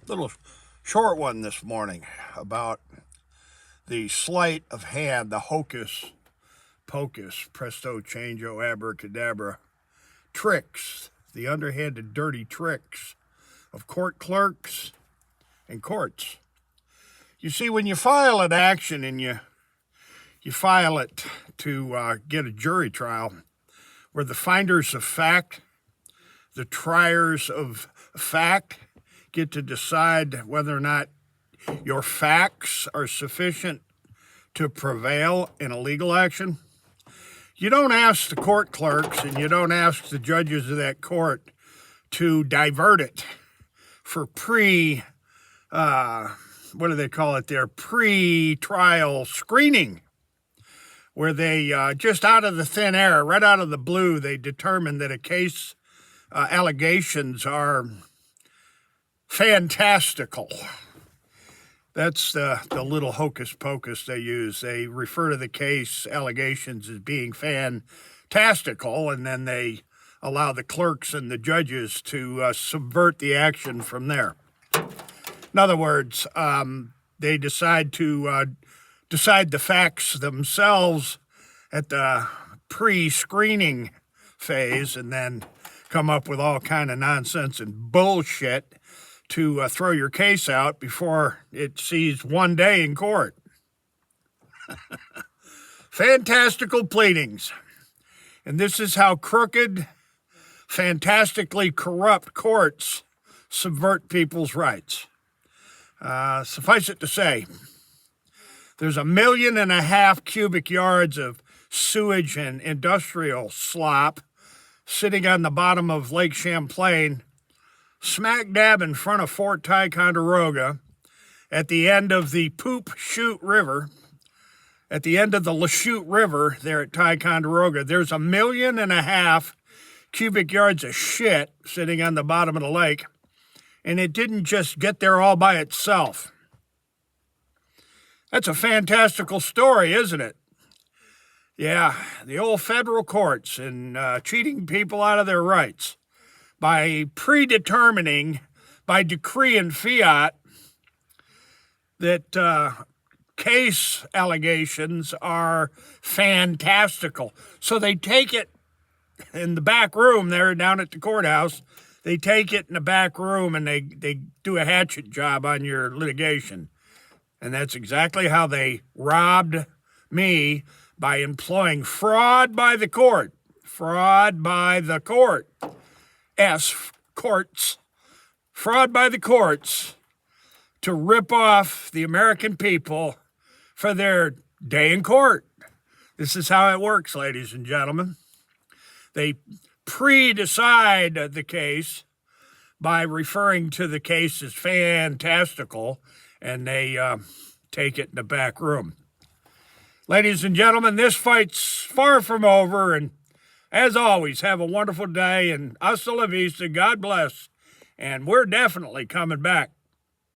Little short one this morning about the sleight of hand, the hocus pocus, presto changeo abracadabra tricks, the underhanded dirty tricks of court clerks and courts. You see, when you file an action and you file it to get a jury trial where the finders of fact, the triers of fact, get to decide whether or not your facts are sufficient to prevail in a legal action, you don't ask the court clerks and you don't ask the judges of that court to divert it for what do they call it there? Pre-trial screening, where they just out of the thin air, right out of the blue, they determine that a case allegations are fantastical. That's the little hocus pocus they use. They refer to the case allegations as being fantastical, and then they allow the clerks and the judges to subvert the action from there. In other words, they decide to decide the facts themselves at the pre-screening phase and then come up with all kind of nonsense and bullshit to throw your case out before it sees one day in court. Fantastical pleadings. And this is how crooked, fantastically corrupt courts subvert people's rights. Suffice it to say, there's 1.5 million cubic yards of sewage and industrial slop sitting on the bottom of Lake Champlain, smack dab in front of Fort Ticonderoga, at the end of the Poop Chute River, at the end of the Lachute River there at Ticonderoga. There's 1.5 million cubic yards of shit sitting on the bottom of the lake, and it didn't just get there all by itself. That's a fantastical story, isn't it? Yeah, the old federal courts and cheating people out of their rights by predetermining, by decree and fiat, that case allegations are fantastical. So they take it in the back room there down at the courthouse. They take it in the back room and they do a hatchet job on your litigation. And that's exactly how they robbed me, by employing fraud by the court. Fraud by the court. Courts. Fraud by the courts to rip off the American people for their day in court. This is how it works, ladies and gentlemen. They pre-decide the case by referring to the case as fantastical, and they take it in the back room. Ladies and gentlemen, this fight's far from over, and as always, have a wonderful day, and hasta la vista, God bless, and we're definitely coming back.